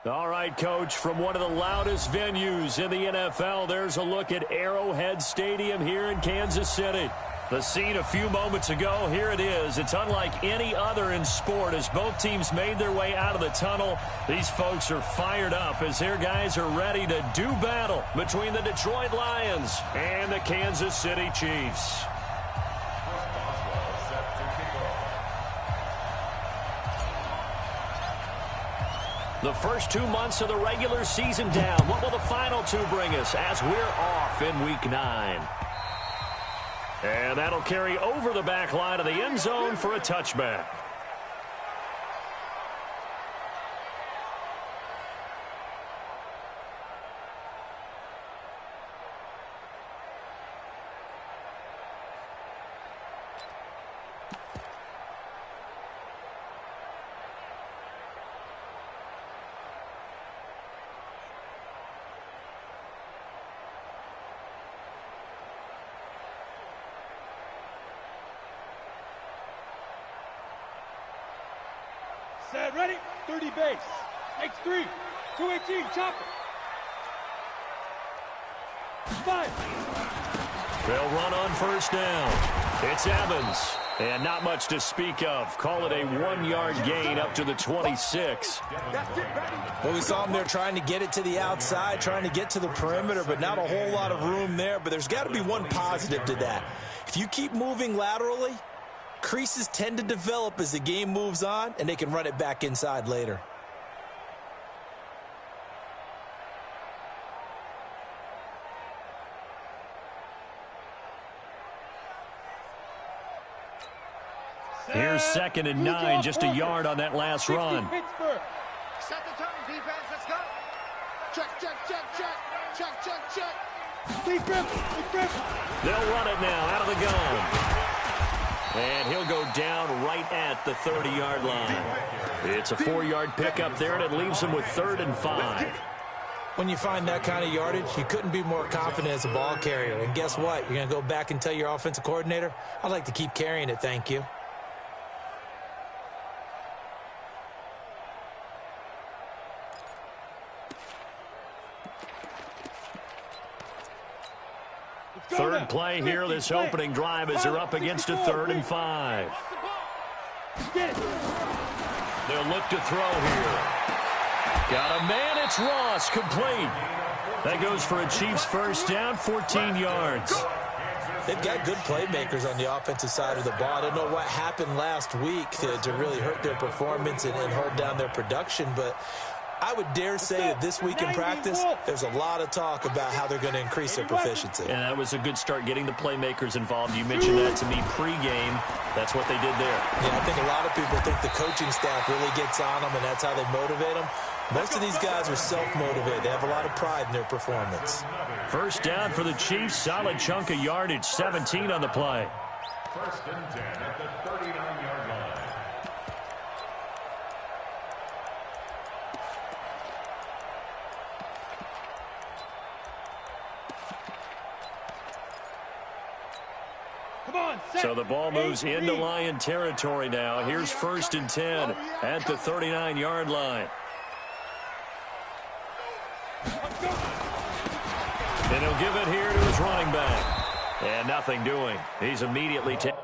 All right, Coach, from one of the loudest venues in the NFL, there's a look at Arrowhead Stadium here in Kansas City. The scene a few moments ago, here it is. It's unlike any other in sport as both teams made their way out of the tunnel. These folks are fired up as their guys are ready to do battle between the Detroit Lions and the Kansas City Chiefs. The first 2 months of the regular season down. What will the final two bring us as we're off in Week 9? And that'll carry over the back line of the end zone for a touchback. Set, ready, 30 base. X3, 218, chopper. 5. They'll run on first down. It's Evans. And not much to speak of. Call it a 1-yard gain up to the 26. Well, we saw him there trying to get it to the outside, trying to get to the perimeter, but not a whole lot of room there. But there's got to be one positive to that. If you keep moving laterally, creases tend to develop as the game moves on, and they can run it back inside later. Here's 2nd and 9, just a yard on that last run. Set the tone, defense, let's go. Check, check, check, check, check, check, check. Big grip. They'll run it now out of the gun. And he'll go down right at the 30-yard line. It's a 4-yard pickup there, and it leaves him with 3rd and 5. When you find that kind of yardage, you couldn't be more confident as a ball carrier. And guess what? You're going to go back and tell your offensive coordinator, I'd like to keep carrying it, thank you. Third play here, this opening drive as they're up against a 3rd and 5. They'll look to throw here. Got a man, it's Ross, complete. That goes for a Chiefs first down, 14 yards. They've got good playmakers on the offensive side of the ball. I don't know what happened last week to really hurt their performance and hold down their production, but I would dare say that this week in practice, there's a lot of talk about how they're going to increase their proficiency. And that was a good start, getting the playmakers involved. You mentioned that to me pregame. That's what they did there. Yeah, I think a lot of people think the coaching staff really gets on them, and that's how they motivate them. Most of these guys are self-motivated. They have a lot of pride in their performance. First down for the Chiefs. Solid chunk of yardage, 17 on the play. 1st and 10 at the 39-yard line. So the ball moves into Lion territory now. Here's 1st and 10 at the 39-yard line. And he'll give it here to his running back. And nothing doing. He's immediately taken.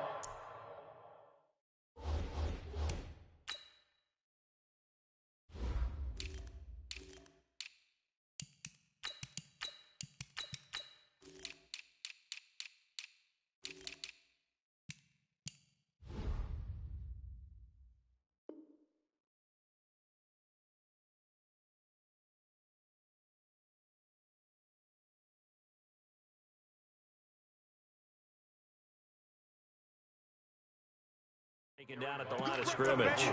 Taken down at the line of scrimmage.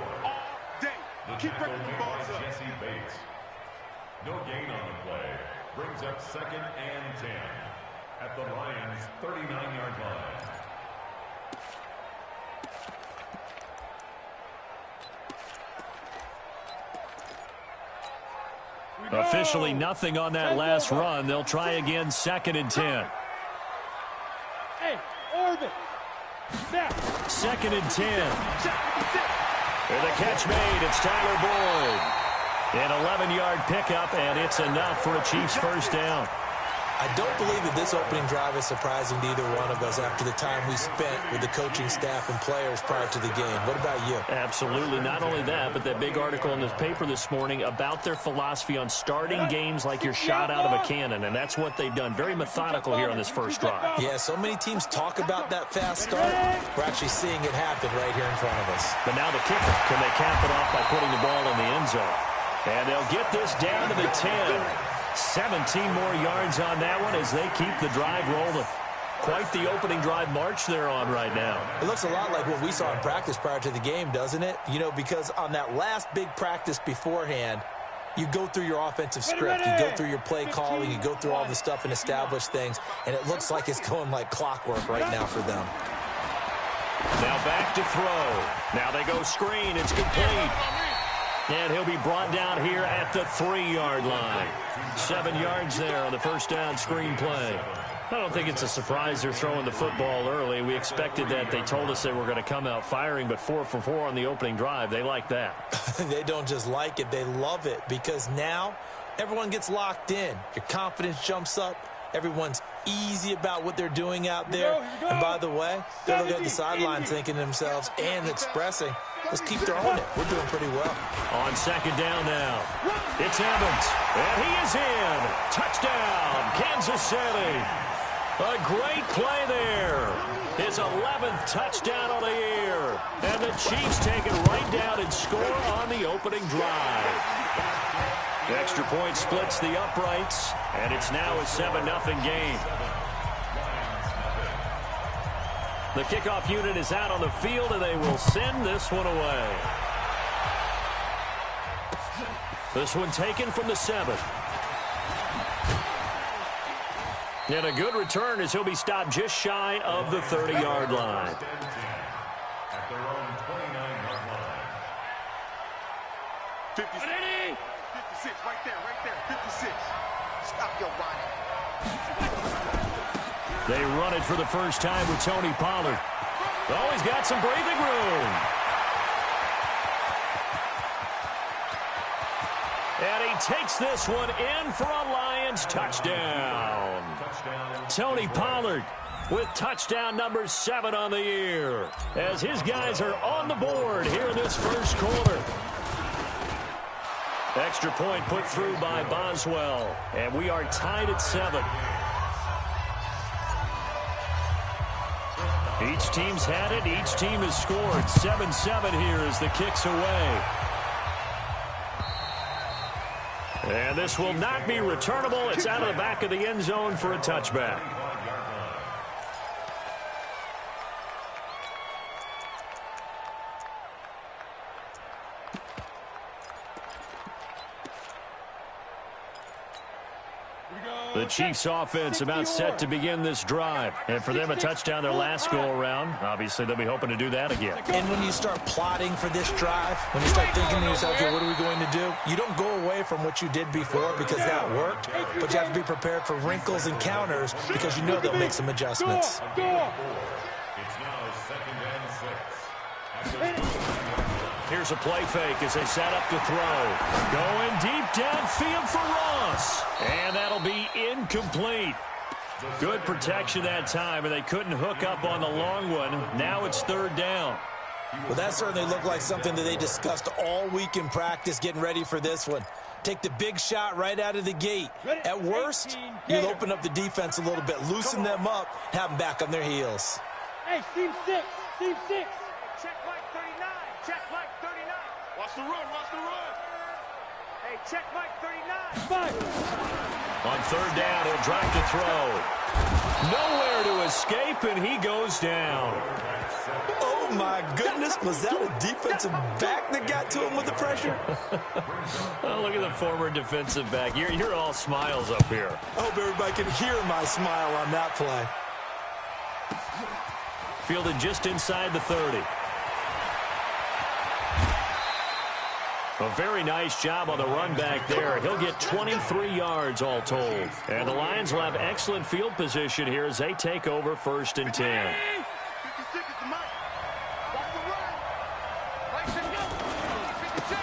Keep bringing the balls up. Jesse Bates. No gain on the play. Brings up 2nd and 10 at the Lions' 39-yard line. Officially nothing on that last run. They'll try again, 2nd and 10. Hey, Orbit. 2nd and 10. And the catch made. It's Tyler Boyd. An 11-yard pickup, and it's enough for a Chiefs first down. I don't believe that this opening drive is surprising to either one of us after the time we spent with the coaching staff and players prior to the game. What about you? Absolutely. Not only that, but that big article in the paper this morning about their philosophy on starting games like you're shot out of a cannon, and that's what they've done. Very methodical here on this first drive. Yeah, so many teams talk about that fast start. We're actually seeing it happen right here in front of us. But now the kicker. Can they cap it off by putting the ball in the end zone? And they'll get this down to the 10. 17 more yards on that one as they keep the drive rolling. Quite the opening drive march they're on right now. It looks a lot like what we saw in practice prior to the game, doesn't it? You know, because on that last big practice beforehand, you go through your offensive script, you go through your play calling, you go through all the stuff and establish things, and it looks like it's going like clockwork right now for them. Now back to throw. Now they go screen. It's complete. And he'll be brought down here at the 3-yard line. 7 yards there on the first down screen play. I don't think it's a surprise they're throwing the football early. We expected that. They told us they were going to come out firing, but 4 for 4 on the opening drive. They like that. They don't just like it. They love it because now everyone gets locked in. Your confidence jumps up. Everyone's easy about what they're doing out there. And by the way, they're looking at the sideline thinking to themselves and expressing, let's keep throwing it. We're doing pretty well. On second down now, it's Evans. And he is in. Touchdown, Kansas City. A great play there. His 11th touchdown of the year. And the Chiefs take it right down and score on the opening drive. The extra point splits the uprights, and it's now a 7-0 game. The kickoff unit is out on the field, and they will send this one away. This one taken from the 7. And a good return as he'll be stopped just shy of the 30-yard line. At their own 29-yard line. 56, right there, 56. Stop your running. They run it for the first time with Tony Pollard. Oh, he's got some breathing room. And he takes this one in for a Lions touchdown. Tony Pollard with touchdown number 7 on the year as his guys are on the board here in this first quarter. Extra point put through by Boswell, and we are tied at 7. Each team's had it. Each team has scored. 7-7 here as the kick's away. And this will not be returnable. It's out of the back of the end zone for a touchback. The Chiefs offense about set to begin this drive. And for them, a touchdown their last go-around. Obviously, they'll be hoping to do that again. And when you start plotting for this drive, when you start thinking to yourself, okay, what are we going to do? You don't go away from what you did before because that worked, but you have to be prepared for wrinkles and counters because you know they'll make some adjustments. It's now 2nd and 6. Here's a play fake as they set up to throw. Going deep downfield for Ross. And that'll be incomplete. Good protection that time, and they couldn't hook up on the long one. Now it's 3rd down. Well, that certainly looked like something that they discussed all week in practice getting ready for this one. Take the big shot right out of the gate. At worst, you'll open up the defense a little bit, loosen them up, have them back on their heels. Hey, team 6, team 6. Check Mike 39. Check Mike 39. Watch the run. Hey, check Mike 39. 5. On 3rd down, he'll drive to throw. Nowhere to escape, and he goes down. Oh, my goodness. Was that a defensive back that got to him with the pressure? Oh, look at the former defensive back. You're all smiles up here. I hope everybody can hear my smile on that play. Fielded just inside the 30. A very nice job on the run back there. He'll get 23 yards all told. And the Lions will have excellent field position here as they take over 1st and 10. 56 is the Mike. Watch the run. Mike,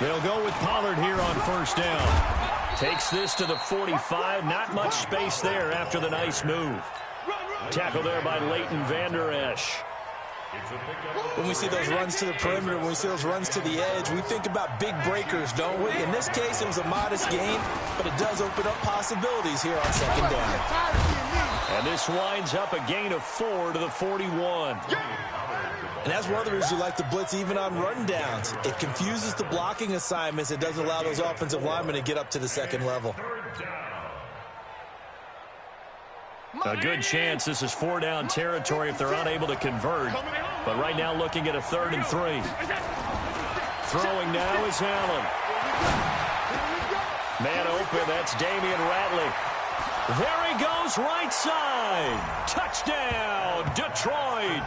They'll go with Pollard here on first down. Takes this to the 45. Not much space there after the nice move. Tackle there by Leighton Vander Esch. When we see those runs to the perimeter, when we see those runs to the edge, we think about big breakers, don't we? In this case, it was a modest gain, but it does open up possibilities here on second down. And this winds up a gain of 4 to the 41. And that's one of the reasons you like the blitz even on rundowns. It confuses the blocking assignments. It doesn't allow those offensive linemen to get up to the second level. A good chance this is 4-down territory if they're unable to convert. But right now looking at a 3rd and 3. Throwing now is Allen. Man open, that's Damian Ratley. There he goes, right side. Touchdown, Detroit.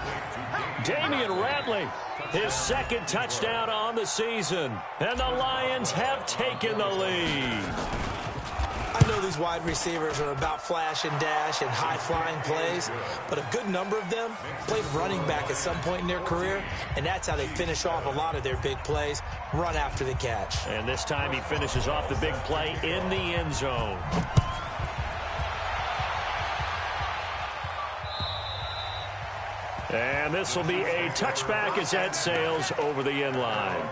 Damian Ratley, his 2nd touchdown on the season. And the Lions have taken the lead. I know these wide receivers are about flash and dash and high-flying plays, but a good number of them played running back at some point in their career, and that's how they finish off a lot of their big plays, run after the catch. And this time he finishes off the big play in the end zone. And this will be a touchback as that sails over the end line.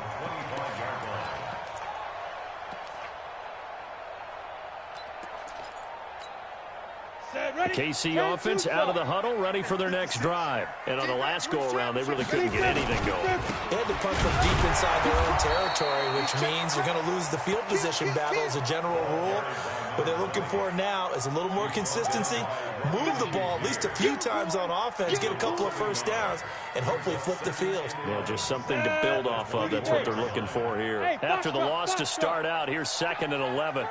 The KC offense out of the huddle, ready for their next drive. And on the last go-around, they really couldn't get anything going. They had to punt from deep inside their own territory, which means you're going to lose the field position battle as a general rule. What they're looking for now is a little more consistency, move the ball at least a few times on offense, get a couple of first downs, and hopefully flip the field. Yeah, just something to build off of. That's what they're looking for here. After the loss to start out, here's 2nd and 11.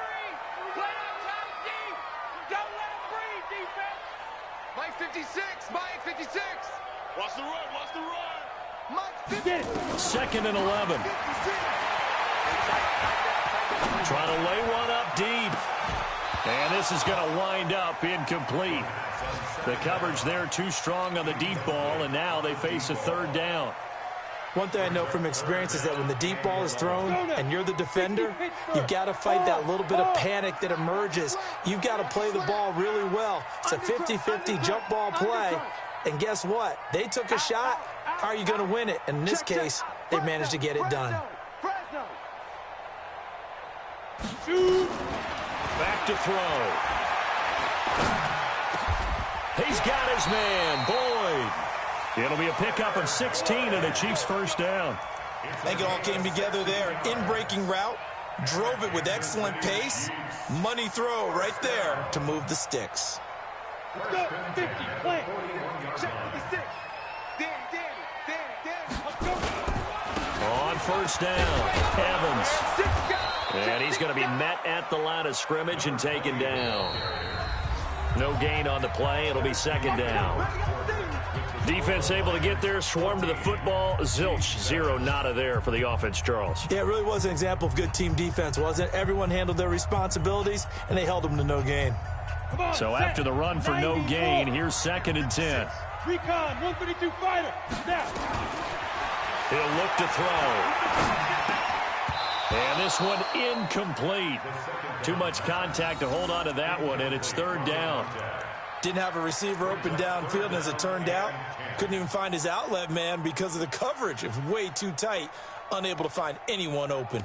Mike 56, Mike 56. Watch the run, watch the run. Mike 50. 2nd and 11. Trying to lay one up deep. And this is going to wind up incomplete. The coverage there too strong on the deep ball, and now they face a 3rd down. One thing I know from experience is that when the deep ball is thrown and you're the defender, you've got to fight that little bit of panic that emerges. You've got to play the ball really well. It's a 50-50 jump ball play. And guess what? They took a shot. How are you going to win it? And in this case, they managed to get it done. Back to throw. He's got his man, Boyd. It'll be a pickup of 16 and a Chiefs first down. I think it all came together there. In-breaking route, drove it with excellent pace. Money throw right there to move the sticks. Let's go, 50, play. Check 56. Danny. Let's go. On first down, Evans. And he's going to be met at the line of scrimmage and taken down. No gain on the play. It'll be 2nd down. Defense able to get there, swarm to the football. Zilch, 0, nada there for the offense, Charles. Yeah, it really was an example of good team defense, wasn't it? Everyone handled their responsibilities, and they held them to no gain. So after the run for no gain, here's 2nd and 10. Recon, 132 fighter. Snap. He'll look to throw. And this one incomplete. Too much contact to hold on to that one, and it's 3rd down. Didn't have a receiver open downfield, and as it turned out, couldn't even find his outlet man because of the coverage. It was way too tight, unable to find anyone open.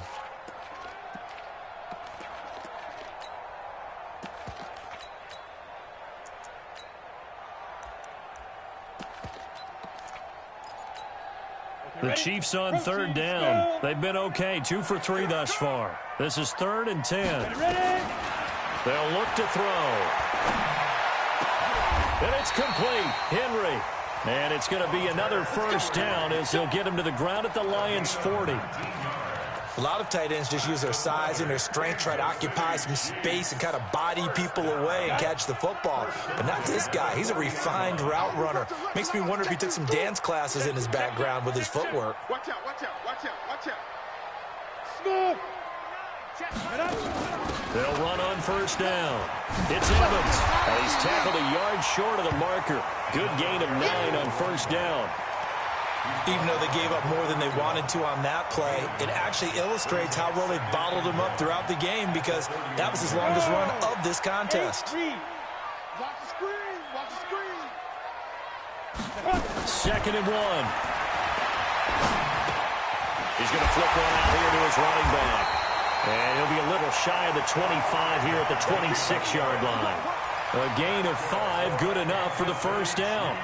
The Chiefs on 3rd down. They've been okay, 2 for 3 thus far. This is 3rd and 10. They'll look to throw. And it's complete. Henry. And it's going to be another first down as they'll get him to the ground at the Lions' 40. A lot of tight ends just use their size and their strength, try to occupy some space and kind of body people away and catch the football. But not this guy. He's a refined route runner. Makes me wonder if he took some dance classes in his background with his footwork. Watch out, watch out, watch out, watch out. Smooth. They'll run on first down. It's Evans. And he's tackled a yard short of the marker. Good gain of 9 on first down. Even though they gave up more than they wanted to on that play, it actually illustrates how well they bottled him up throughout the game because that was his longest run of this contest. Watch the screen. Watch the screen. 2nd and 1. He's going to flip one out here to his running back. And he'll be a little shy of the 25 here at the 26-yard line. A gain of 5, good enough for the first down.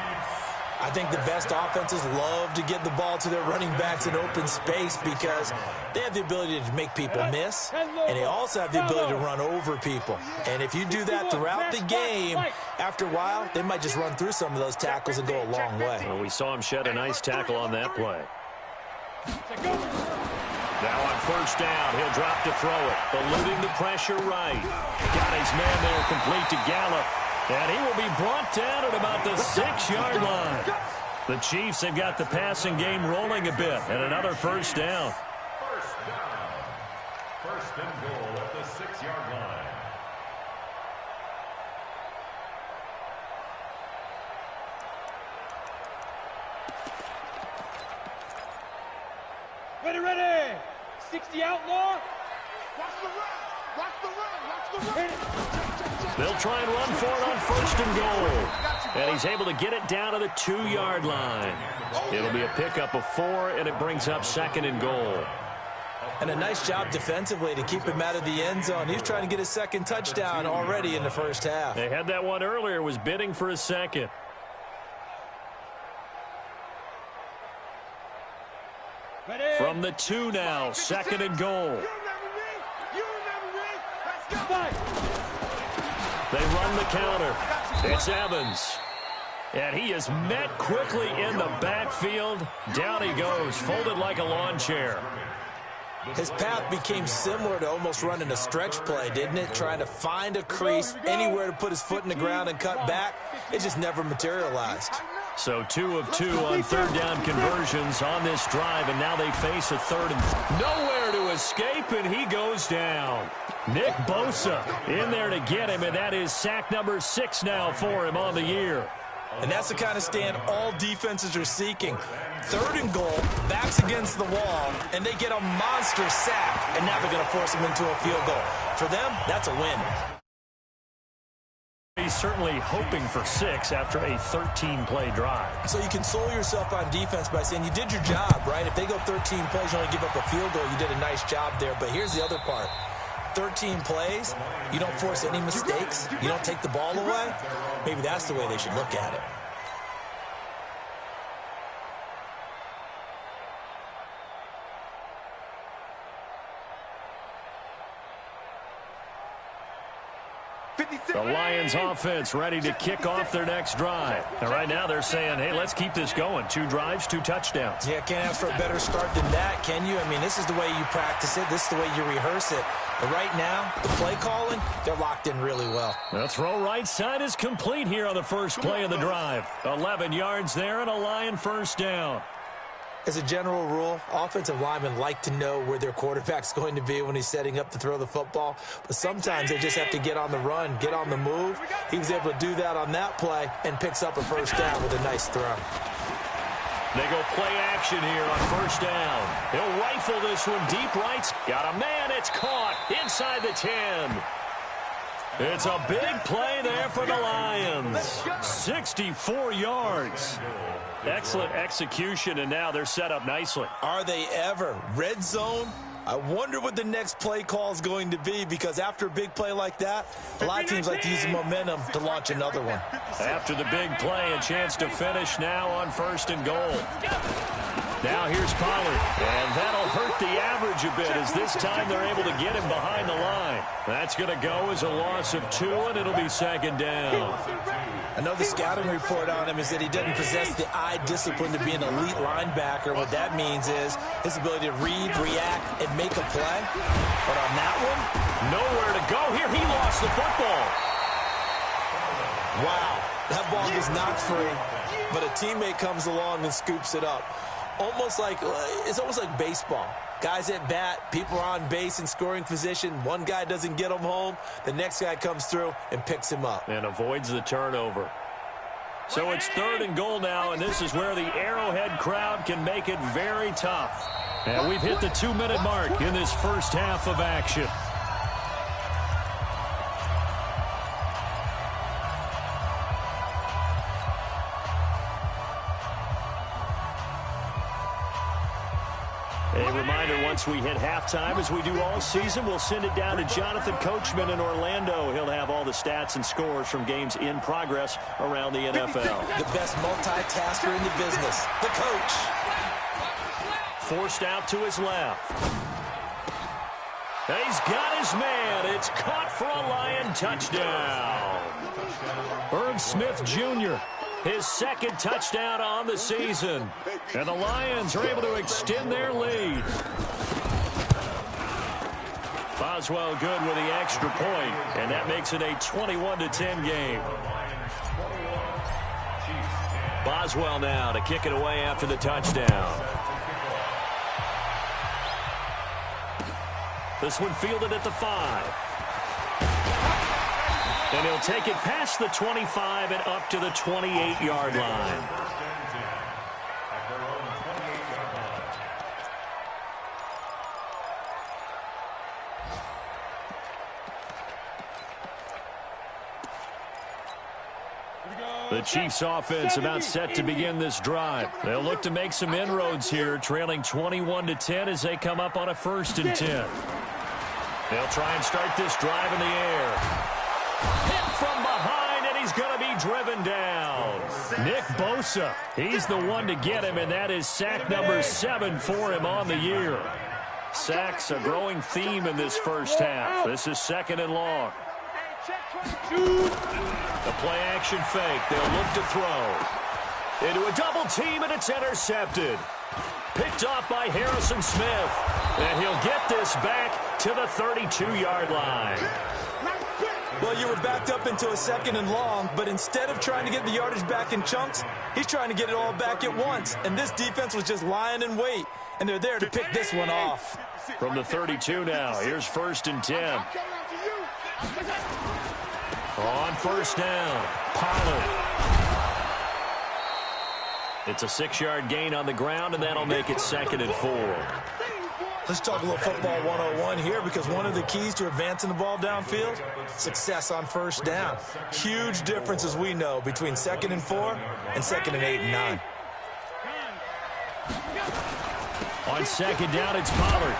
I think the best offenses love to get the ball to their running backs in open space because they have the ability to make people miss, and they also have the ability to run over people. And if you do that throughout the game, after a while, they might just run through some of those tackles and go a long way. Well, we saw him shed a nice tackle on that play. Now on first down, he'll drop to throw it, eluding the pressure right. Got his man there complete to Gallup. And he will be brought down at about the 6-yard line. The Chiefs have got the passing game rolling a bit, and another first down. First down. First and goal at the 6-yard line. Ready, ready. 60 outlaw. Watch the run. Watch the run. Watch the run. They'll try and run for it on first and goal. And he's able to get it down to the 2-yard line. It'll be a pickup of 4, and it brings up 2nd and goal. And a nice job defensively to keep him out of the end zone. He's trying to get his 2nd touchdown already in the first half. They had that one earlier, was bidding for a second. From the 2 now, 2nd and goal. They run the counter. It's Evans. And he is met quickly in the backfield. Down he goes, folded like a lawn chair. His path became similar to almost running a stretch play, didn't it? Trying to find a crease, anywhere to put his foot in the ground and cut back. It just never materialized. So 2 of 2 on third down conversions on this drive, and now they face a 3rd and nowhere to escape, and he goes down. Nick Bosa in there to get him, and that is sack number 6 now for him on the year. And that's the kind of stand all defenses are seeking. 3rd and goal, backs against the wall, and they get a monster sack, and now they're going to force him into a field goal. For them, that's a win. He's certainly hoping for 6 after a 13-play drive. So you console yourself on defense by saying you did your job, right? If they go 13 plays, you only give up a field goal, you did a nice job there. But here's the other part. 13 plays, you don't force any mistakes, you don't take the ball away. Maybe that's the way they should look at it. The Lions offense ready to kick off their next drive. And right now they're saying, hey, let's keep this going. 2 drives, 2 touchdowns. Yeah, can't ask for a better start than that, can you? I mean, this is the way you practice it. This is the way you rehearse it. But right now, the play calling, they're locked in really well. The throw right side is complete here on the first play of the drive. 11 yards there and a Lion first down. As a general rule, offensive linemen like to know where their quarterback's going to be when he's setting up to throw the football. But sometimes they just have to get on the run, get on the move. He was able to do that on that play and picks up a first down with a nice throw. They go play action here on first down. He'll rifle this one deep right. Got a man. It's caught inside the 10. It's a big play there for the Lions. 64 yards. Excellent execution, and now they're set up nicely. Are they ever? Red zone? I wonder what the next play call is going to be, because after a big play like that, a lot of teams like to use the momentum to launch another one. After the big play, a chance to finish now on first and goal. Now here's Pollard, and that'll hurt the average a bit as this time they're able to get him behind the line. That's going to go as a loss of 2, and it'll be second down. I know the scouting report on him is that he doesn't possess the eye discipline to be an elite linebacker. What that means is his ability to read, react, and make a play. But on that one, nowhere to go here. He lost the football. Wow, that ball was knocked free, but a teammate comes along and scoops it up. It's almost like baseball. Guys at bat, people are on base in scoring position. One guy doesn't get him home. The next guy comes through and picks him up. And avoids the turnover. So it's 3rd and goal now, and this is where the Arrowhead crowd can make it very tough. And we've hit the 2-minute mark in this first half of action. A reminder, once we hit halftime, as we do all season, we'll send it down to Jonathan Coachman in Orlando. He'll have all the stats and scores from games in progress around the NFL. The best multitasker in the business, the coach. Forced out to his left. He's got his man. It's caught for a Lion touchdown. Irv Smith Jr., his 2nd touchdown on the season. And the Lions are able to extend their lead. Boswell good with the extra point, and that makes it a 21-10 game. Boswell now to kick it away after the touchdown. This one fielded at the 5. And he'll take it past the 25 and up to the 28-yard line. The Chiefs offense about set to begin this drive. They'll look to make some inroads here, trailing 21-10 as they come up on a 1st and 10. They'll try and start this drive in the air. Hit from behind, and he's going to be driven down. Nick Bosa, he's the one to get him, and that is sack number 7 for him on the year. Sacks a growing theme in this first half. This is 2nd and long. The play action fake. They'll look to throw. Into a double team, and it's intercepted. Picked off by Harrison Smith. And he'll get this back to the 32-yard line. Well, you were backed up into a 2nd and long, but instead of trying to get the yardage back in chunks, he's trying to get it all back at once. And this defense was just lying in wait, and they're there to pick this one off. From the 32 now, here's 1st and 10. On 1st down, Pollard. It's a 6-yard gain on the ground, and that'll make it 2nd and 4. Let's talk a little football 101 here, because one of the keys to advancing the ball downfield, success on 1st down. Huge difference, as we know, between 2nd and 4 and 2nd and 8 and 9. On 2nd down, it's Pollard.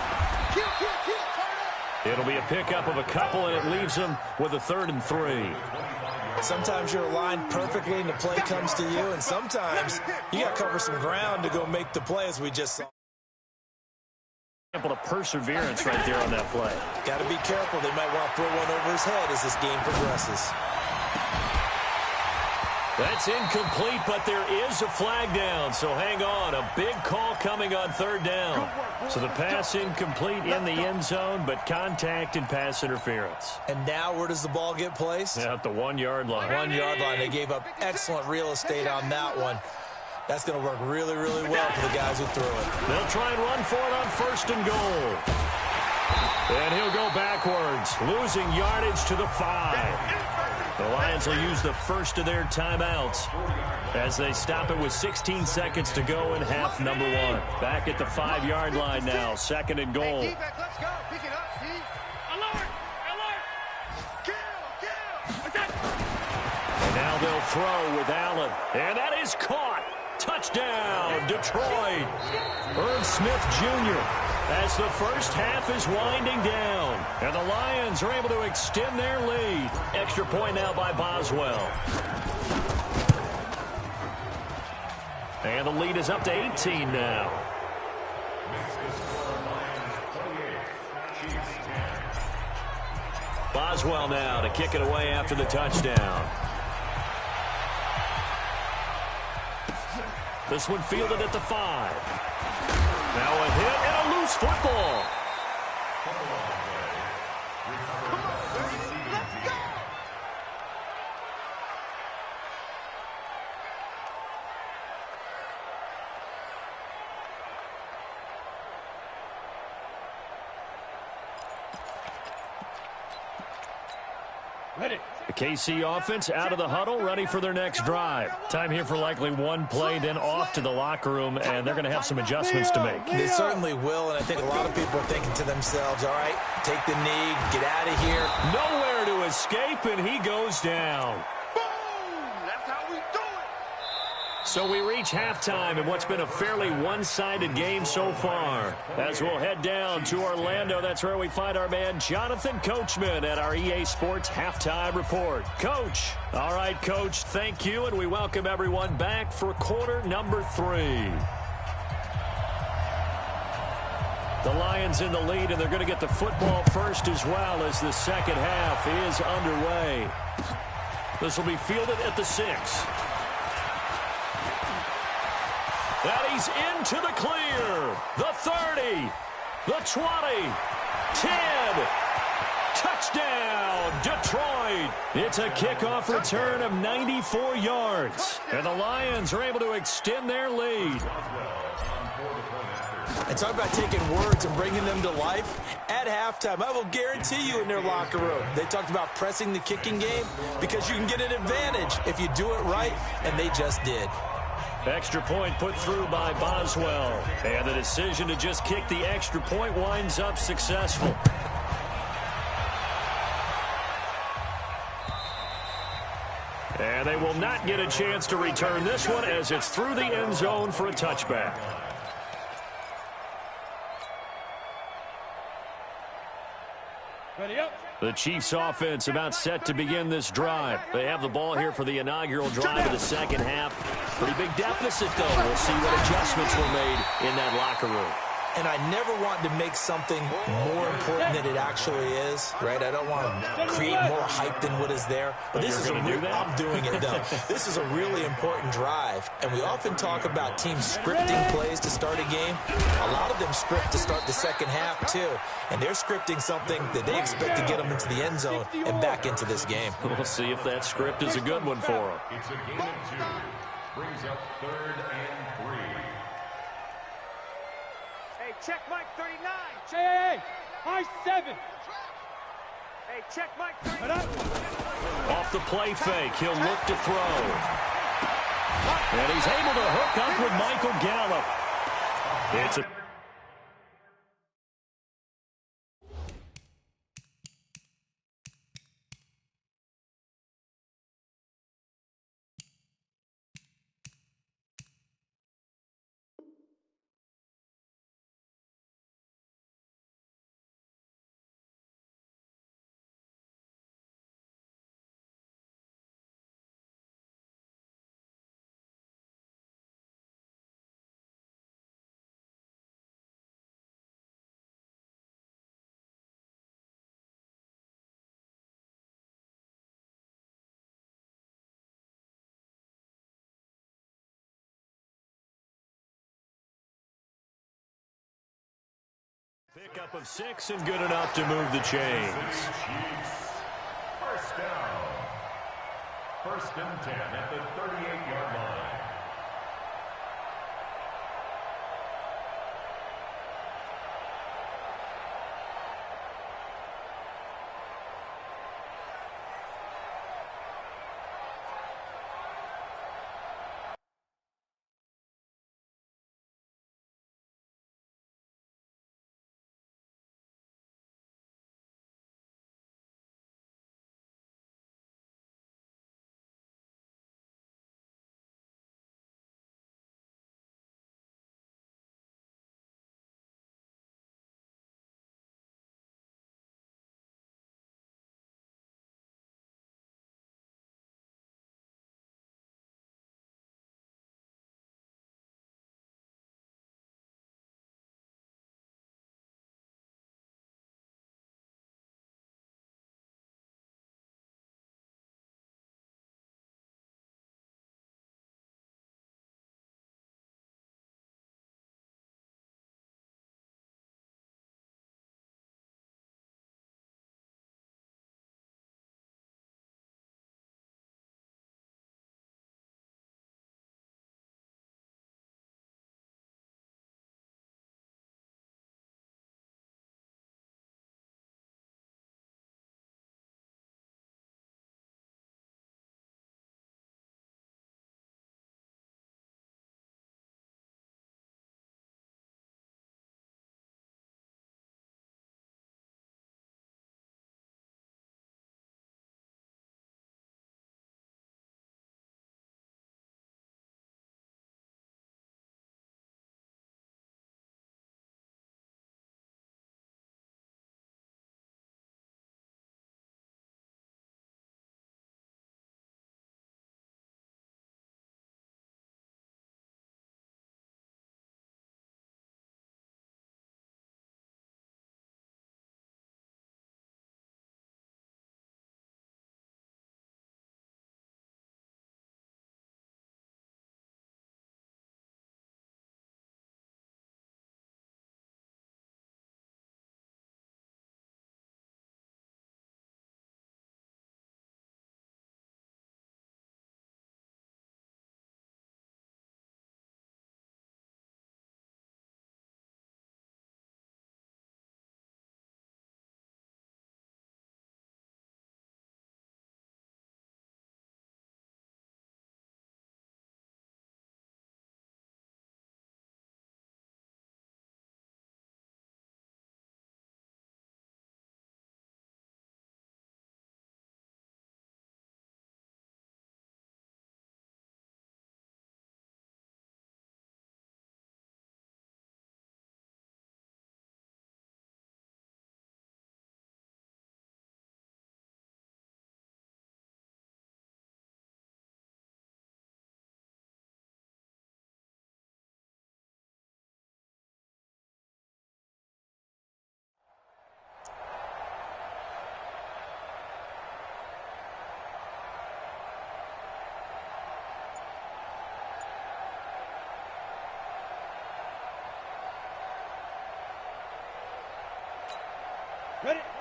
It'll be a pickup of a couple, and it leaves him with a 3rd and 3. Sometimes you're aligned perfectly and the play comes to you, and sometimes you got to cover some ground to go make the play, as we just saw. Example of perseverance right there on that play. Got to be careful. They might want to throw one over his head as this game progresses. That's incomplete, but there is a flag down, so hang on. A big call coming on 3rd down. So the pass incomplete in the end zone, but contact and pass interference. And now where does the ball get placed? At the 1-yard line. 1-yard line. They gave up excellent real estate on that one. That's going to work really, really well for the guys who threw it. They'll try and run for it on 1st and goal. And he'll go backwards, losing yardage to the 5. The Lions will use the first of their timeouts as they stop it with 16 seconds to go in half number 1. Back at the 5-yard line now, 2nd and goal. Let's go. Pick it up, D. Alert! Alert! Kill! And now they'll throw with Allen. And that is caught. Touchdown, Detroit. Irv Smith Jr. as the first half is winding down. And the Lions are able to extend their lead. Extra point now by Boswell. And the lead is up to 18 now. Boswell now to kick it away after the touchdown. This one fielded at the 5. Now a hit and a loose football. The KC offense out of the huddle, ready for their next drive. Time here for likely one play, then off to the locker room, and they're going to have some adjustments to make. They certainly will, and I think a lot of people are thinking to themselves, all right, take the knee, get out of here. Nowhere to escape, and he goes down. So we reach halftime in what's been a fairly one-sided game so far. As we'll head down to Orlando, that's where we find our man Jonathan Coachman at our EA Sports Halftime Report. Coach. All right, Coach, thank you, and we welcome everyone back for quarter number 3. The Lions in the lead, and they're going to get the football first as well as the second half is underway. This will be fielded at the 6. And he's into the clear. The 30. The 20. 10. Touchdown, Detroit. It's a kickoff return of 94 yards. And the Lions are able to extend their lead. And talk about taking words and bringing them to life. At halftime, I will guarantee you in their locker room, they talked about pressing the kicking game because you can get an advantage if you do it right, and they just did. Extra point put through by Boswell. And the decision to just kick the extra point winds up successful. And they will not get a chance to return this one as it's through the end zone for a touchback. Ready up. The Chiefs offense about set to begin this drive. They have the ball here for the inaugural drive of the second half. Pretty big deficit, though. We'll see what adjustments were made in that locker room. And I never want to make something more important than it actually is, right? I don't want to create more hype than what is there. But this is I'm doing it, though. This is a really important drive. And we often talk about teams scripting plays to start a game. A lot of them script to start the second half, too. And they're scripting something that they expect to get them into the end zone and back into this game. We'll see if that script is a good one for them. It's a gain of 2. Brings up 3rd and 3. Hey, check Mike 39. Hey, high 7. Hey, check Mike 39. Off the play fake, he'll look to throw. And he's able to hook up with Michael Gallup. It's a pickup of 6 and good enough to move the chains. First down. 1st and 10 at the 38-yard line.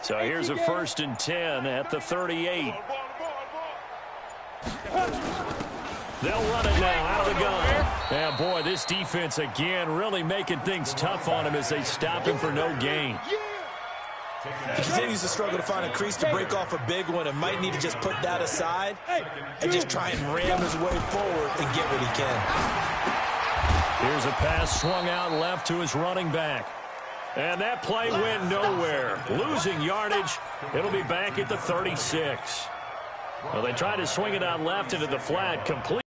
So here's a 1st and 10 at the 38. They'll run it now out of the gun. And boy, this defense again really making things tough on him as they stop him for no gain. He continues to struggle to find a crease to break off a big one and might need to just put that aside and just try and ram his way forward and get what he can. Here's a pass swung out left to his running back. And that play went nowhere. Losing yardage. It'll be back at the 36. Well, they tried to swing it out left into the flat. Complete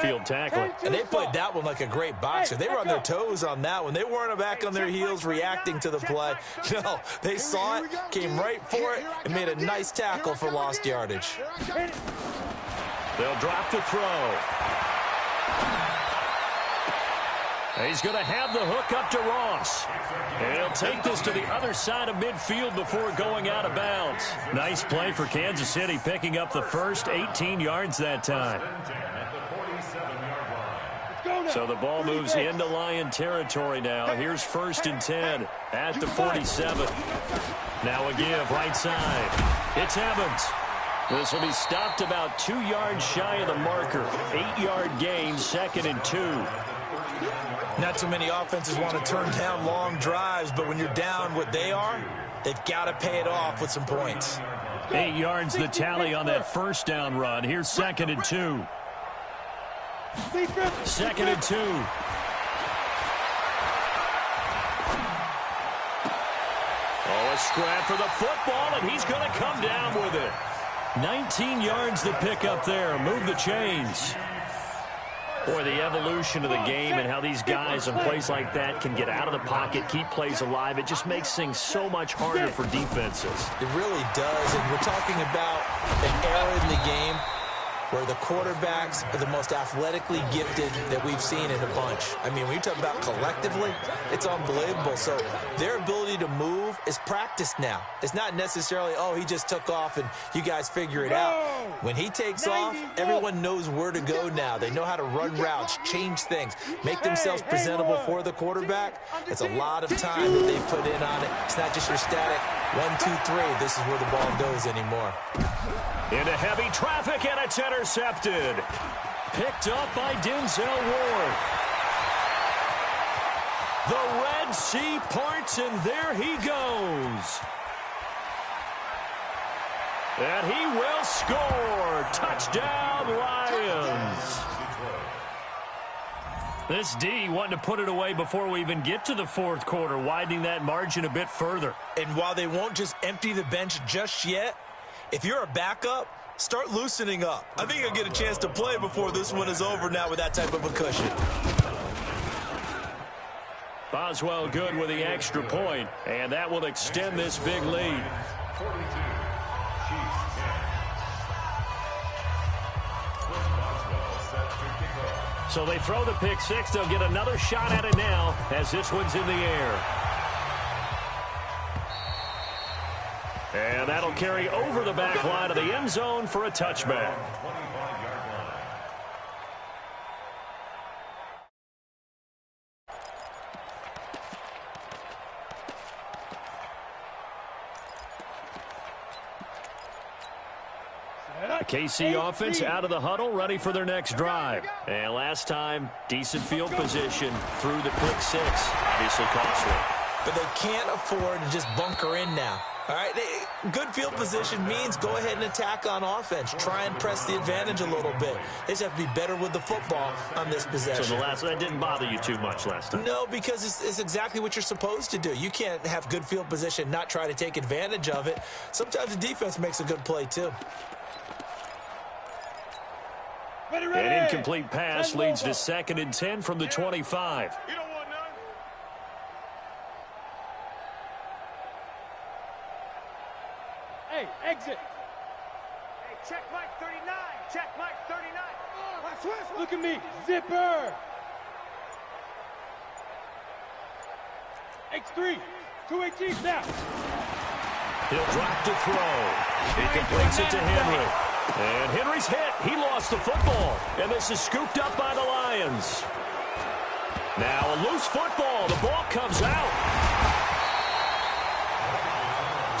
field tackling. And they played that one like a great boxer. They were on their toes on that one. They weren't back on their heels reacting to the play. No, they saw it, came right for it, and made a nice tackle for lost yardage. They'll drop the throw. He's going to have the hook up to Ross. And he'll take this to the other side of midfield before going out of bounds. Nice play for Kansas City, picking up the first 18 yards that time. So the ball moves into Lion territory now. Here's 1st and 10 at the 47. Now a give right side. It's Evans. This will be stopped about 2 yards shy of the marker. 8-yard gain, 2nd and 2. Not too many offenses want to turn down long drives, but when you're down what they are, they've got to pay it off with some points. 8 yards the tally on that first down run. Here's 2nd and 2. 2nd and 2. Oh, a scrap for the football, and he's going to come down with it. 19 yards the pick up there. Move the chains. Boy, the evolution of the game and how these guys in plays like that can get out of the pocket, keep plays alive, it just makes things so much harder for defenses. It really does, and we're talking about an era in the game where the quarterbacks are the most athletically gifted that we've seen in a bunch. I mean, when you talk about collectively, it's unbelievable. So their ability to move is practiced now. It's not necessarily, oh, he just took off and you guys figure it out. When he takes off, everyone knows where to go now. They know how to run routes, change things, make themselves presentable for the quarterback. It's a lot of time that they put in on it. It's not just your static 1, 2, 3. This is where the ball goes anymore. Into heavy traffic, and it's intercepted. Picked up by Denzel Ward. The Red Sea parts, and there he goes. And he will score. Touchdown, Lions. This D wanting to put it away before we even get to the fourth quarter, widening that margin a bit further. And while they won't just empty the bench just yet, if you're a backup, start loosening up. I think you'll get a chance to play before this one is over now with that type of a cushion. Boswell good with the extra point, and that will extend this big lead. 42, Chiefs 10. So they throw the pick six. They'll get another shot at it now as this one's in the air. And that'll carry over the back line of the end zone for a touchback. The KC offense out of the huddle, ready for their next drive. And last time, decent field position through the pick six. Obviously costly. But they can't afford to just bunker in now. All right, good field position means go ahead and attack on offense. Try and press the advantage a little bit. They just have to be better with the football on this possession. So the last one, that didn't bother you too much last time? No, because it's exactly what you're supposed to do. You can't have good field position, not try to take advantage of it. Sometimes the defense makes a good play, too. An incomplete pass leads to 2nd and 10 from the 25. Hey, exit. Hey, check Mike 39. Check Mike 39. Look at me. Zipper. X3. 218 now. He'll drop to throw. He completes it to Henry. And Henry's hit. He lost the football. And this is scooped up by the Lions. Now a loose football. The ball comes out.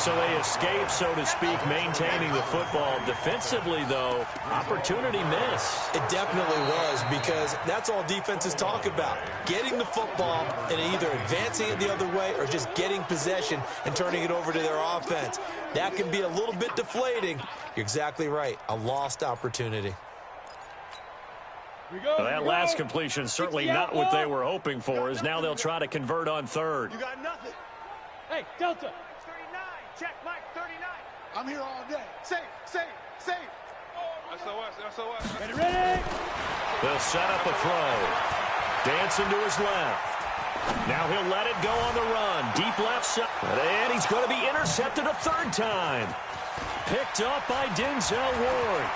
So they escape, so to speak, maintaining the football. Defensively, though, opportunity miss. It definitely was, because that's all defenses talk about. Getting the football and either advancing it the other way or just getting possession and turning it over to their offense. That can be a little bit deflating. You're exactly right. A lost opportunity. Well, that last completion certainly not what they were hoping for, as now they'll try to convert on third. You got nothing. Hey, Delta. 39. Check Mike 39. I'm here all day. Safe. SOS. Ready? They'll set up a throw. Dancing to his left. Now he'll let it go on the run. Deep left side. And he's going to be intercepted a third time. Picked up by Denzel Ward.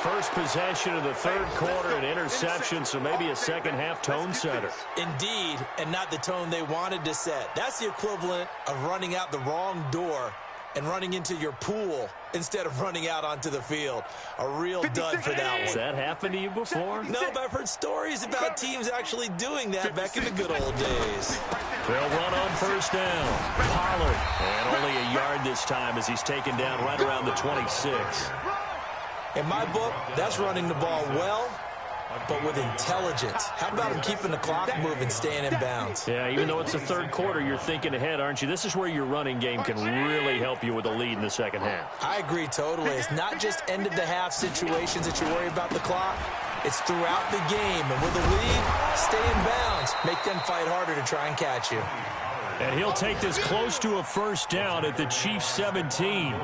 First possession of the third quarter, an interception, so maybe a second-half tone setter. Indeed, and not the tone they wanted to set. That's the equivalent of running out the wrong door and running into your pool instead of running out onto the field. A real dud for that one. Has that happened to you before? No, but I've heard stories about teams actually doing that back in the good old days. They'll run on first down. Pollard, and only a yard this time as he's taken down right around the 26. In my book, that's running the ball well, but with intelligence. How about him keeping the clock moving, staying in bounds? Yeah, even though it's the third quarter, you're thinking ahead, aren't you? This is where your running game can really help you with a lead in the second half. I agree totally. It's not just end-of-the-half situations that you worry about the clock. It's throughout the game. And with a lead, stay in bounds. Make them fight harder to try and catch you. And he'll take this close to a first down at the Chiefs' 17.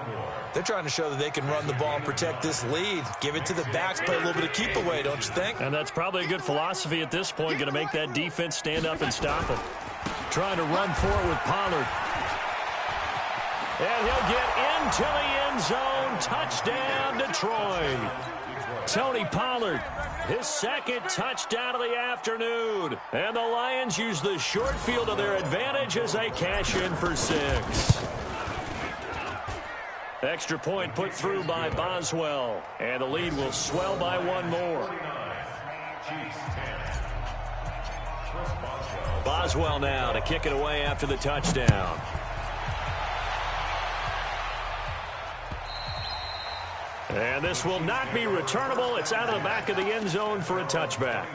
They're trying to show that they can run the ball and protect this lead. Give it to the backs, play a little bit of keep away, don't you think? And that's probably a good philosophy at this point, going to make that defense stand up and stop it. Trying to run for it with Pollard. And he'll get into the end zone. Touchdown, Detroit. Tony Pollard, his second touchdown of the afternoon. And the Lions use the short field to their advantage as they cash in for 6. Extra point put through by Boswell. And the lead will swell by one more. Boswell now to kick it away after the touchdown. And this will not be returnable. It's out of the back of the end zone for a touchback.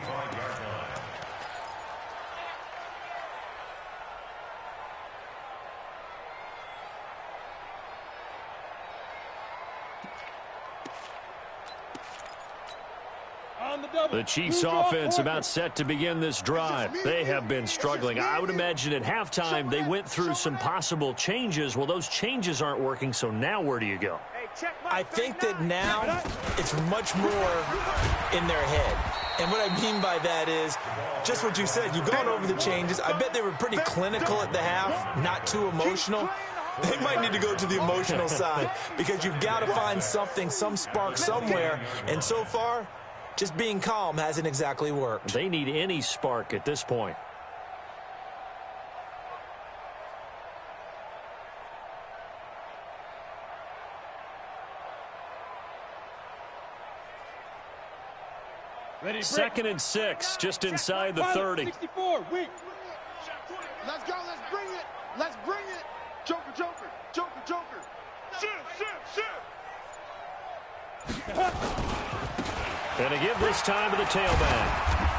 The Chiefs offense about set to begin this drive. They have been struggling. I would imagine at halftime they went through some possible changes. Well, those changes aren't working, so now where do you go? I think that now it's much more in their head. And what I mean by that is just what you said. You've gone over the changes. I bet they were pretty clinical at the half, not too emotional. They might need to go to the emotional side because you've got to find something, some spark somewhere. And so far, just being calm hasn't exactly worked. They need any spark at this point. Ready, 2nd and 6, just inside the 30. 64, weak. Let's go, let's bring it. Let's bring it. Joker. Shoot. And to give this time to the tailback.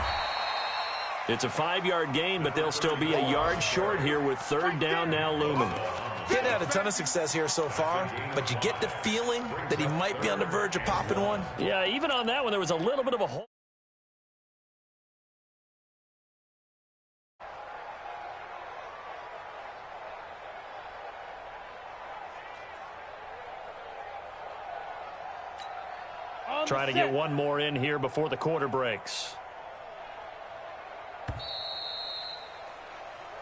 It's a 5-yard gain, but they'll still be a yard short here with third down now looming. He hadn't had a ton of success here so far, but you get the feeling that he might be on the verge of popping one. Yeah, even on that one, there was a little bit of a hole. Trying to get one more in here before the quarter breaks.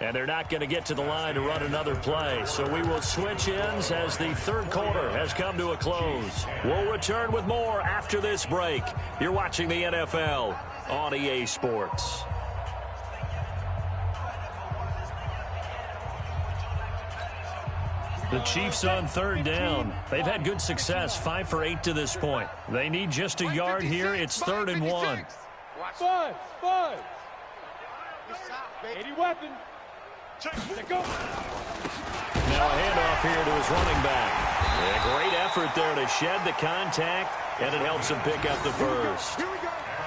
And they're not going to get to the line to run another play. So we will switch ends as the third quarter has come to a close. We'll return with more after this break. You're watching the NFL on EA Sports. The Chiefs on third down. They've had good success, 5 for 8 to this point. They need just a yard here. It's 3rd and 1. Five. 80 weapon. Now a handoff here to his running back. And a great effort there to shed the contact, and it helps him pick up the first.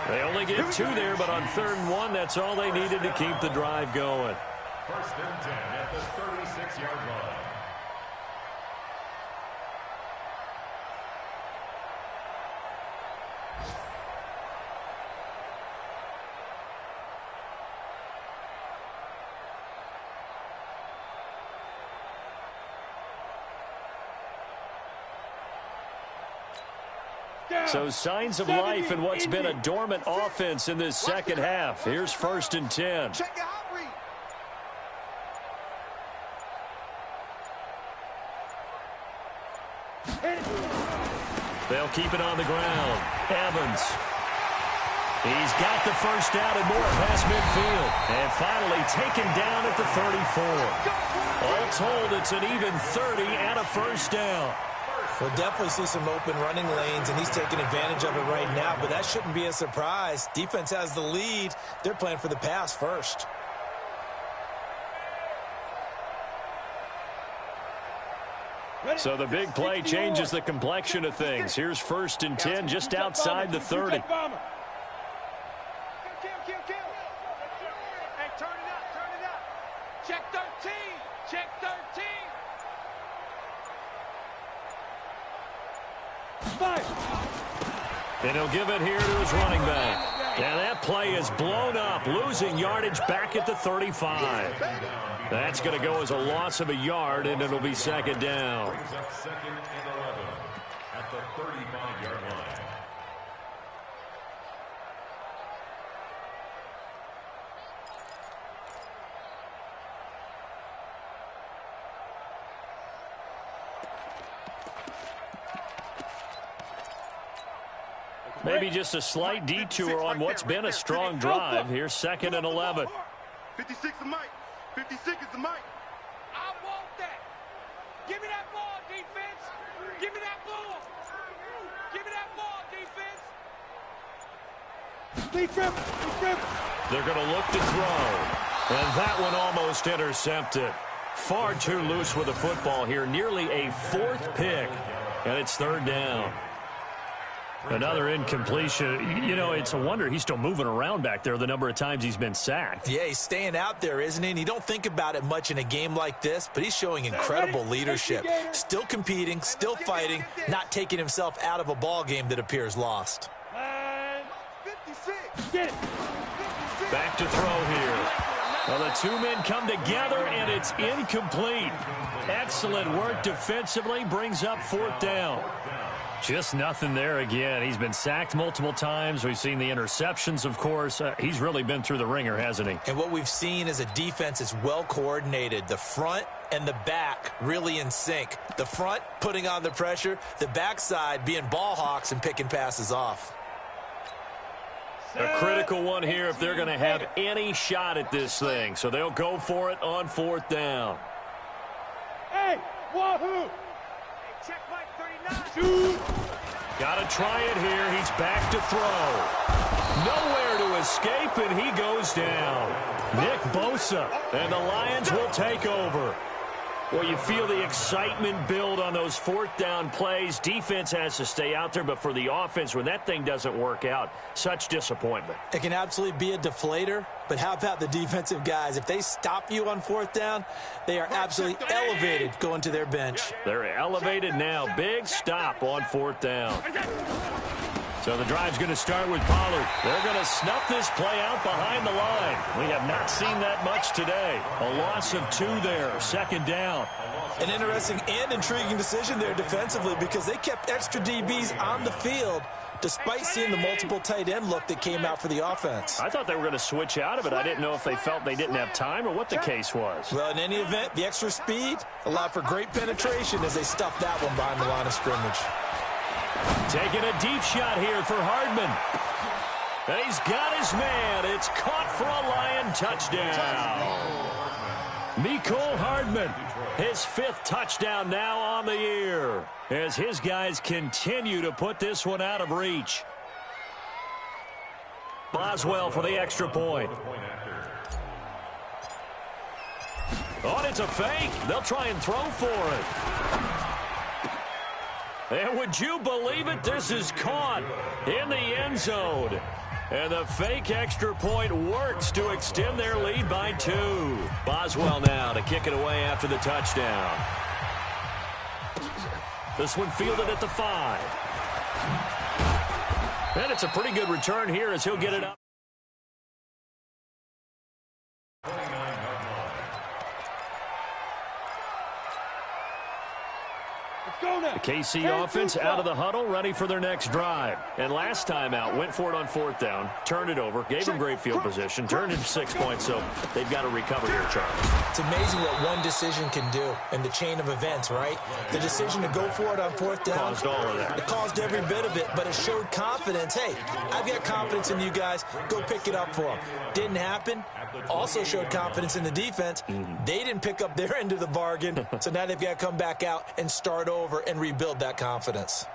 They only get 2 there, but on 3rd and 1, that's all they needed to keep the drive going. 1st and 10 at the 36-yard line. So signs of life in what's been a dormant offense in this second half. Here's 1st and 10. Check your hot read. They'll keep it on the ground. Evans. He's got the first down and more past midfield. And finally taken down at the 34. All told, it's an even 30 and a first down. We'll definitely see some open running lanes, and he's taking advantage of it right now, but that shouldn't be a surprise. Defense has the lead. They're playing for the pass first. So the big play changes the complexion of things. Here's 1st and 10 just outside the 30. Hey, turn it up. Check 13. Check 13. 5. And he'll give it here to his running back. And that play is blown up, losing yardage back at the 35. That's going to go as a loss of a yard, and it'll be 2nd down. Brings up 2nd and 11 at the 35-yard line. Maybe just a slight detour on what's been a strong drive. Here's 2nd and 11. 56 is Mike. 56 is the Mike. I want that. Give me that ball, defense. Give me that ball. Give me that ball, defense. They're going to look to throw. And that one almost intercepted. Far too loose with the football here. Nearly a 4th pick. And it's 3rd down. Another incompletion. You know, it's a wonder he's still moving around back there the number of times he's been sacked. Yeah, he's staying out there, isn't he? And you don't think about it much in a game like this, but he's showing incredible leadership. Still competing, still fighting, not taking himself out of a ball game that appears lost. 56. Get it. 56. Back to throw here. Well, the 2 men come together, and it's incomplete. Excellent work defensively, brings up 4th down. Just nothing there again. He's been sacked multiple times. We've seen the interceptions, of course. He's really been through the ringer, hasn't he? And what we've seen is a defense that's well coordinated. The front and the back really in sync. The front putting on the pressure, the backside being ball hawks and picking passes off. A critical one here if they're going to have any shot at this thing. So they'll go for it on 4th down. Hey, wahoo! Hey, check Mike 39. Got to try it here. He's back to throw. Nowhere to escape, and he goes down. Nick Bosa, and the Lions will take over. Well, you feel the excitement build on those 4th down plays. Defense has to stay out there, but for the offense, when that thing doesn't work out, such disappointment. It can absolutely be a deflator, but how about the defensive guys? If they stop you on 4th down, they are absolutely elevated going to their bench. They're elevated now. Big stop on 4th down. So the drive's going to start with Pollard. They're going to snuff this play out behind the line. We have not seen that much today. A loss of 2 there, 2nd down. An interesting and intriguing decision there defensively because they kept extra DBs on the field despite seeing the multiple tight end look that came out for the offense. I thought they were going to switch out of it. I didn't know if they felt they didn't have time or what the case was. Well, in any event, the extra speed allowed for great penetration as they stuffed that one behind the line of scrimmage. Taking a deep shot here for Hardman. And he's got his man. It's caught for a Lion touchdown. Mecole Hardman, his 5th touchdown now on the year as his guys continue to put this one out of reach. Boswell for the extra point. Oh, and it's a fake. They'll try and throw for it. And would you believe it? This is caught in the end zone. And the fake extra point works to extend their lead by 2. Boswell now to kick it away after the touchdown. This one fielded at the 5. And it's a pretty good return here as he'll get it up. The KC offense out of the huddle, ready for their next drive. And last time out, went for it on 4th down, turned it over, gave them great field position, turned it 6 points, so they've got to recover here, Charles. It's amazing what one decision can do in the chain of events, right? The decision to go for it on 4th down. Caused all of that. It caused every bit of it, but it showed confidence. Hey, I've got confidence in you guys. Go pick it up for them. Didn't happen. Also showed confidence in the defense. They didn't pick up their end of the bargain, so now they've got to come back out and start over and rebuild that confidence.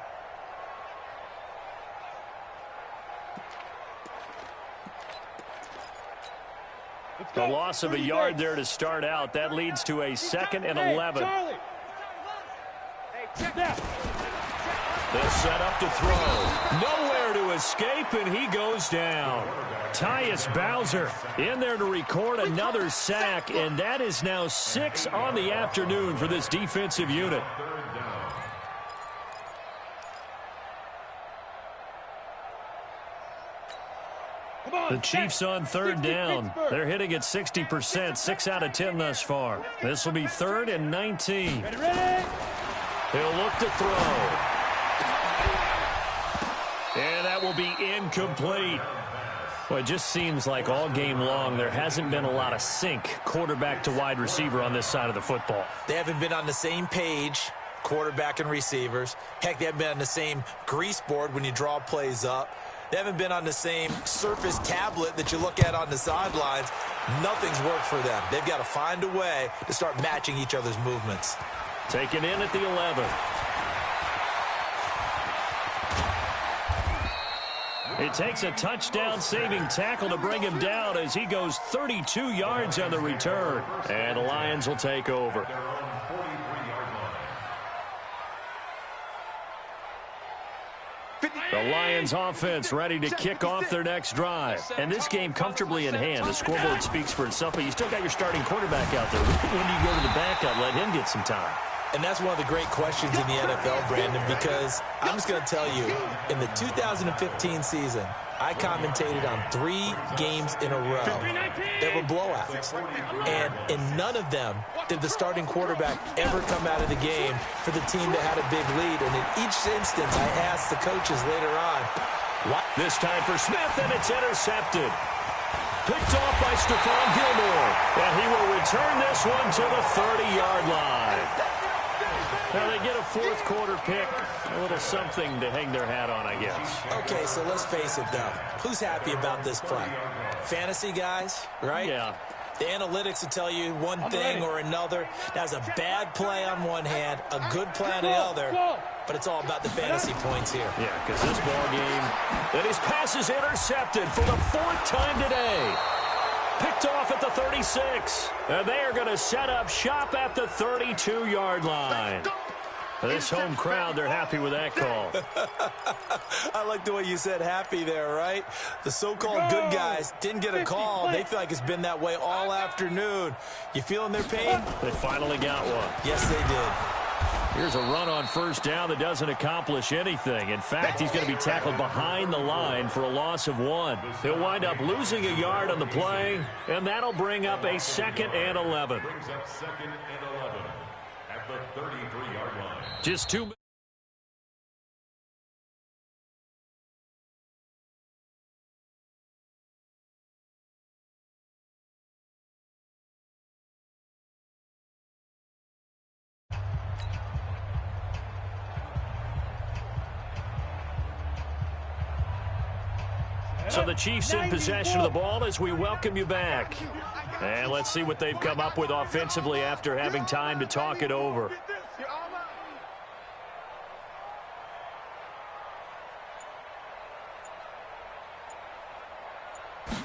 The loss of a yard there to start out. That leads to a 2nd and 11. They're set up to throw. Nowhere to escape, and he goes down. Tyus Bowser in there to record another sack, and that is now 6 on the afternoon for this defensive unit. The Chiefs on 3rd down. They're hitting at 60%, 6 out of 10 thus far. This will be 3rd and 19. He'll look to throw. And that will be incomplete. Well, it just seems like all game long there hasn't been a lot of sync quarterback to wide receiver on this side of the football. They haven't been on the same page, quarterback and receivers. Heck, they haven't been on the same grease board when you draw plays up. They haven't been on the same Surface tablet that you look at on the sidelines. Nothing's worked for them. They've got to find a way to start matching each other's movements. Taken in at the 11. It takes a touchdown-saving tackle to bring him down as he goes 32 yards on the return. And the Lions will take over. The Lions offense ready to kick off their next drive. And this game comfortably in hand. The scoreboard speaks for itself, but you still got your starting quarterback out there. When do you go to the backup, let him get some time? And that's one of the great questions in the NFL, Brandon, because I'm just going to tell you, in the 2015 season, I commentated on 3 games in a row that were blowouts. And in none of them did the starting quarterback ever come out of the game for the team that had a big lead. And in each instance, I asked the coaches later on, what? This time for Smith, and it's intercepted. Picked off by Stephon Gilmore. And he will return this one to the 30-yard line. Now they get a 4th quarter pick, a little something to hang their hat on, I guess. Okay, so let's face it, though. Who's happy about this play? Fantasy guys, right? Yeah. The analytics will tell you one thing or another. That's a bad play on one hand, a good play on the other, but it's all about the fantasy points here. Yeah, because this ball game, and his pass is intercepted for the 4th time today. Picked off at the 36. And they are going to set up shop at the 32-yard line. This home crowd, they're happy with that call. I like the way you said happy there, right? The so-called good guys didn't get a call. They feel like it's been that way all afternoon. You feeling their pain? They finally got one. Yes, they did. Here's a run on 1st down that doesn't accomplish anything. In fact, he's going to be tackled behind the line for a loss of 1. He'll wind up losing a yard on the play, and that'll bring up a 2nd and 11. Brings up 2nd and 11 at the 33-yard line. Just 2 minutes. So the Chiefs in possession of the ball as we welcome you back. And let's see what they've come up with offensively after having time to talk it over.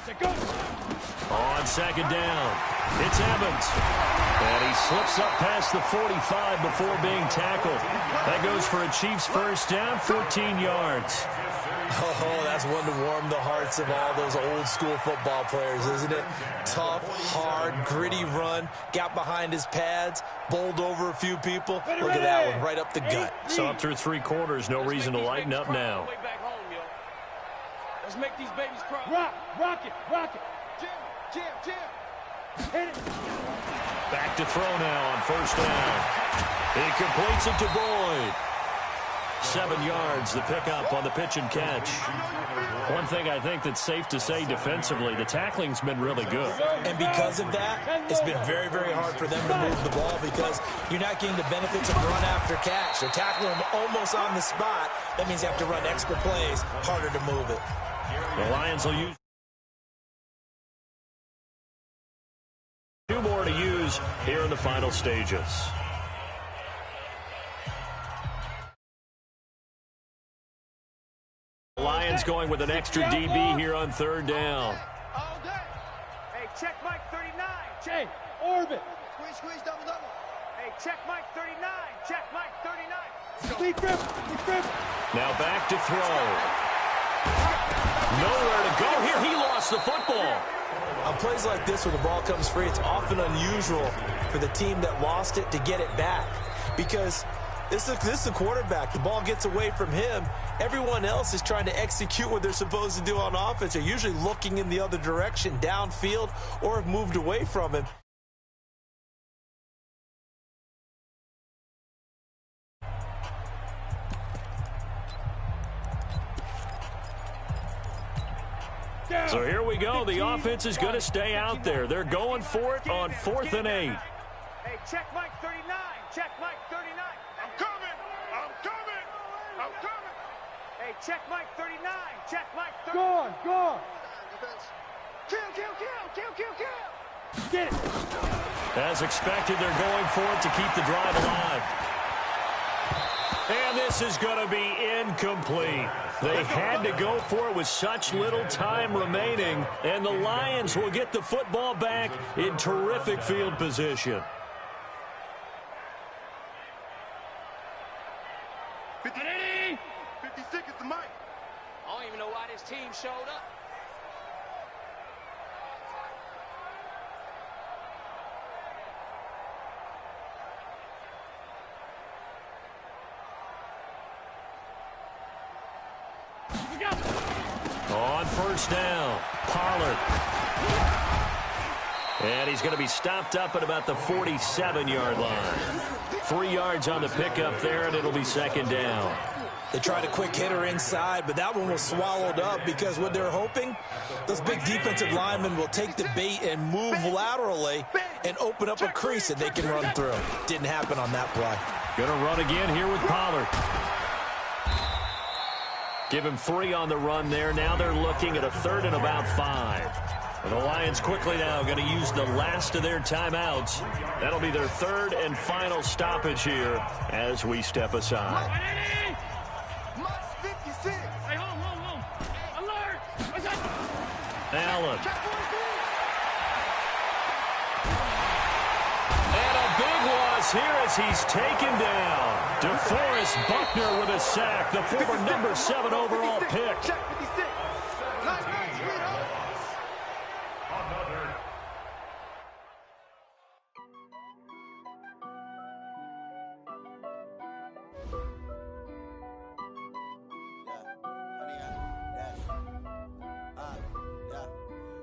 On second down, it's Evans. And he slips up past the 45 before being tackled. That goes for a Chiefs first down, 14 yards. Oh, that's one to warm the hearts of all those old school football players, isn't it? Tough, hard, gritty run, got behind his pads, bowled over a few people. Look at that one, right up the gut. So up through 3 quarters, no reason to lighten up now. Let's make these babies cry. Rock it. Jam. Hit it. Back to throw now on first down. He completes it to Boyd. 7 yards, the pickup on the pitch and catch. One thing I think that's safe to say defensively, the tackling's been really good. And because of that, it's been very, very hard for them to move the ball because you're not getting the benefits of run after catch. They're tackling them almost on the spot. That means you have to run extra plays, harder to move it. The Lions will use 2 more to use here in the final stages. Lions going with an extra DB here on third down. Hey, check Mike 39. Check. Orbit. Squeeze, double. Hey, check Mike 39. Check Mike 39. Deep grip. Now back to throw. Nowhere to go here. He lost the football. On plays like this where the ball comes free, it's often unusual for the team that lost it to get it back because this is the quarterback. The ball gets away from him. Everyone else is trying to execute what they're supposed to do on offense. They're usually looking in the other direction, downfield, or have moved away from him. So here we go. The offense is going to stay out there. They're going for it on 4th and 8. Hey, check Mike 39. Check Mike 39. I'm coming. Hey, check Mike 39. Check Mike 39. Go on. Kill. Get it. As expected, they're going for it to keep the drive alive. And this is going to be incomplete. They had to go for it with such little time remaining, and the Lions will get the football back in terrific field position. 50 seconds to Mike. I don't even know why this team showed up. On first down, Pollard. And he's going to be stopped up at about the 47-yard line. 3 yards on the pickup there, and it'll be second down. They tried a quick hitter inside, but that one was swallowed up because what they're hoping, those big defensive linemen will take the bait and move laterally and open up a crease that they can run through. Didn't happen on that play. Going to run again here with Pollard. Give him 3 on the run there. Now they're looking at a 3rd and about 5. And the Lions quickly now going to use the last of their timeouts. That'll be their 3rd and final stoppage here as we step aside. Hey, home. Alert. Allen. And a big loss here as he's taken down. DeForest Buckner with a sack, the former number 7 overall pick. Check 56. Nice, sweetheart.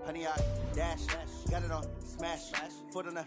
Honey, I dash, got it on, smash, foot on the